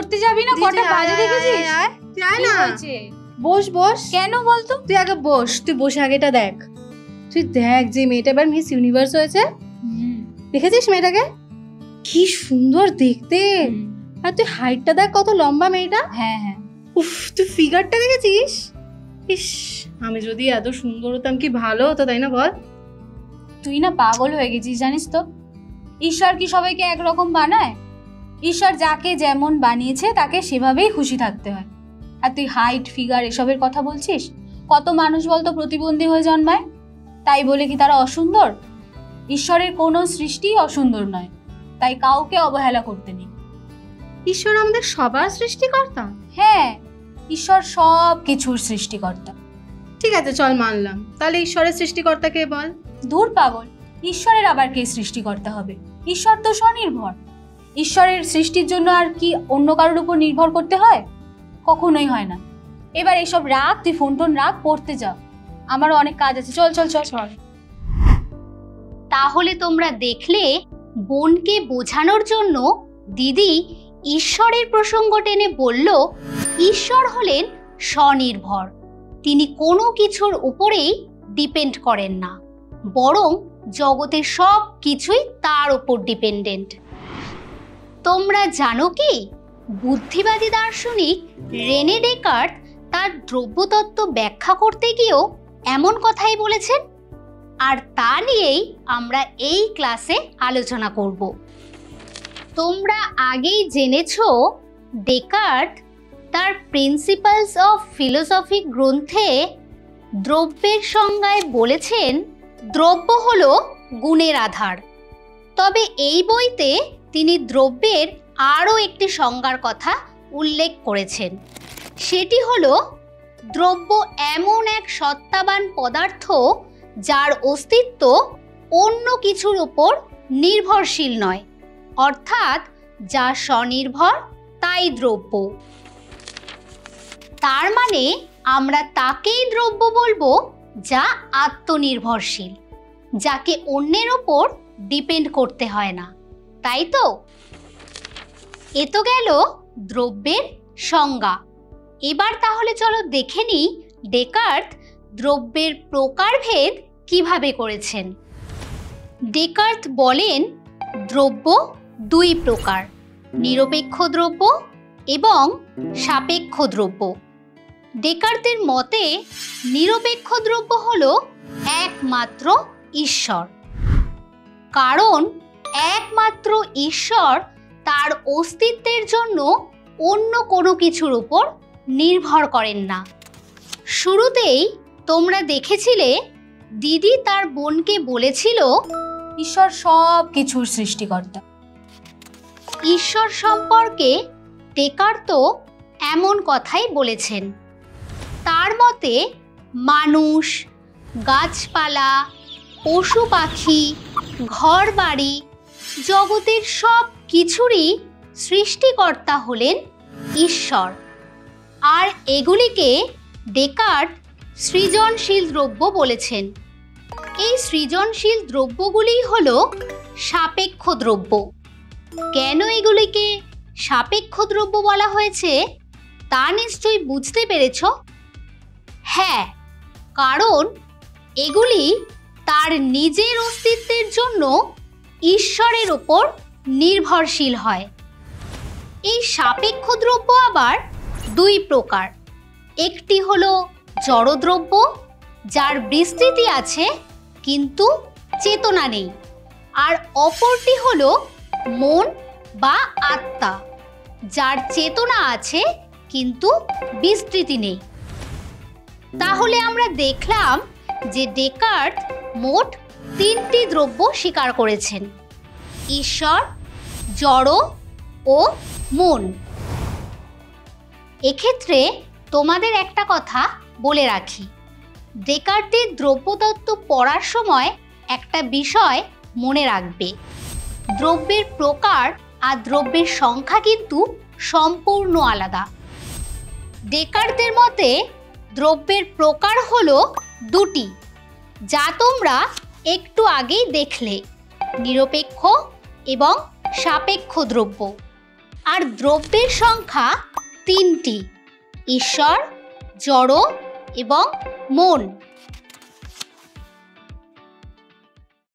পড়তে যাবি না? কটা বাজে দেখেছিস? যাই না, বস বস। কেন বলতো? তুই আগে বস, তুই বসে আগেটা দেখ। তুই দেখ যে মেয়েটা এবার মিস ইউনিভার্স হয়েছে, দেখেছিস মেয়েটাকে? কি সুন্দর দেখতে। আর তুই হাইটটা দেখ, কত লম্বা মেয়েটা। হ্যাঁ হ্যাঁ। উফ, তুই ফিগারটা দেখেছিস? ইস, আমি যদি এত সুন্দর হতাম কি ভালো হতো, তাই না বল? তুই না পাগল হয়ে গেছিস জানিস তো। ঈশ্বর কি সবাইকে একরকম বানায়? ঈশ্বর যাকে যেমন বানিয়েছে তাকে সেভাবেই খুশি থাকতে হয়। আর তুই হাইট ফিগার এসবের কথা বলছিস? কত মানুষ বলতো প্রতিবন্ধী হয়ে জন্মায়, তাই বলে কি তারা অসুন্দর? ঈশ্বরের কোনো সৃষ্টি অসুন্দর নয়, তাই কাউকে অবহেলা করতে নেই। ঈশ্বর আমাদের সবার সৃষ্টিকর্তা। হ্যাঁ, ঈশ্বর সব কিছুর সৃষ্টিকর্তা। ঠিক আছে, চল মানলাম। তাহলে ঈশ্বরের সৃষ্টিকর্তা কে বল? দূর পাগল, ঈশ্বরের আবার কে সৃষ্টিকর্তা হবে? ঈশ্বর তো স্বনির্ভর। ঈশ্বরের সৃষ্টির জন্য আর কি অন্য কারোর উপর নির্ভর করতে হয়? কখনোই হয় না। এবার এসব রাখ, তুই ফোন টোন রাখ, পড়তে যা, আমারও অনেক কাজ আছে। চল চল চল চল। তাহলে তোমরা দেখলে, বোনকে বোঝানোর জন্য দিদি ঈশ্বরের প্রসঙ্গ টেনে বলল, ঈশ্বর হলেন স্বনির্ভর। তিনি কোনো কিছুর উপরেই ডিপেন্ড করেন না, বরং জগতের সব কিছুই তার উপর ডিপেন্ডেন্ট। তোমরা জানো কি, বুদ্ধিবাদী দার্শনিক রেনে ডেকার্ট তার দ্রব্যতত্ত্ব ব্যাখ্যা করতে গিয়েও এমন কথাই বলেছেন। আর তা নিয়েই আমরা এই ক্লাসে আলোচনা করব। তোমরা আগেই জেনেছো, ডেকার্ট তার প্রিন্সিপালস অফ ফিলোসফি গ্রন্থে দ্রব্যের সংজ্ঞায় বলেছেন, দ্রব্য হলো গুণের আধার। তবে এই বইতে তিনি দ্রব্যের আরও একটি সংজ্ঞার কথা উল্লেখ করেছেন। সেটি হলো, দ্রব্য এমন এক সত্তাবান পদার্থ যার অস্তিত্ব অন্য কিছুর উপর নির্ভরশীল নয়, অর্থাৎ যা স্বনির্ভর তাই দ্রব্য। তার মানে আমরা তাকেই দ্রব্য বলবো যা আত্মনির্ভরশীল, যাকে অন্যের ওপর ডিপেন্ড করতে হয় না, তাই তো? এ তো গেল দ্রব্যের সংজ্ঞা। এবার তাহলে চলো দেখে নিই ডেকার্ট দ্রব্যের প্রকারভেদ কিভাবে করেছেন। ডেকার্ট বলেন, দ্রব্য দুই প্রকার, নিরপেক্ষ দ্রব্য এবং সাপেক্ষ দ্রব্য। ডেকার্টের মতে নিরপেক্ষ দ্রব্য হলো একমাত্র ঈশ্বর, কারণ একমাত্র ঈশ্বর তার অস্তিত্বের জন্য অন্য কোনো কিছুর উপর নির্ভর করেন না। শুরুতেই তোমরা দেখেছিলে, দিদি তার বোনকে বলেছিল, ঈশ্বর সব কিছুর সৃষ্টিকর্তা। ঈশ্বর সম্পর্কে ডেকার্ট তো এমন কথাই বলেছেন। তার মতে মানুষ, গাছপালা, পশু পাখি, ঘর বাড়ি, জগতের সব কিছুরই সৃষ্টিকর্তা হলেন ঈশ্বর। আর এগুলিকে ডেকার্ট সৃজনশীল দ্রব্য বলেছেন। এই সৃজনশীল দ্রব্যগুলি হলো সাপেক্ষ দ্রব্য। কেন এগুলিকে সাপেক্ষ দ্রব্য বলা হয়েছে তা নিশ্চয়ই বুঝতে পেরেছ। হ্যাঁ, কারণ এগুলি তার নিজের অস্তিত্বের জন্য ঈশ্বরের ওপর নির্ভরশীল হয়। এই সাপেক্ষ দ্রব্য আবার দুই প্রকার। একটি হলো জড়দ্রব্য, যার বিস্তৃতি আছে কিন্তু চেতনা নেই, আর অপরটি হলো মন বা আত্মা, যার চেতনা আছে কিন্তু বিস্তৃতি নেই। তাহলে আমরা দেখলাম যে ডেকার্ট মোট তিনটি দ্রব্য স্বীকার করেছেন: ঈশ্বর, জড় ও মন। এক্ষেত্রে তোমাদের একটা কথা বলে রাখি, ডেকার্টের দ্রব্যতত্ত্ব পড়ার সময় একটা বিষয় মনে রাখবে, দ্রব্যের প্রকার আর দ্রব্যের সংখ্যা কিন্তু সম্পূর্ণ আলাদা। ডেকার্টের মতে দ্রব্যের প্রকার হলো দুটি, যা তোমরা একটু আগেই দেখলে, নিরপেক্ষ এবং সাপেক্ষ দ্রব্য। আর দ্রব্যের সংখ্যা 3টি: ঈশ্বর, জড় এবং মন।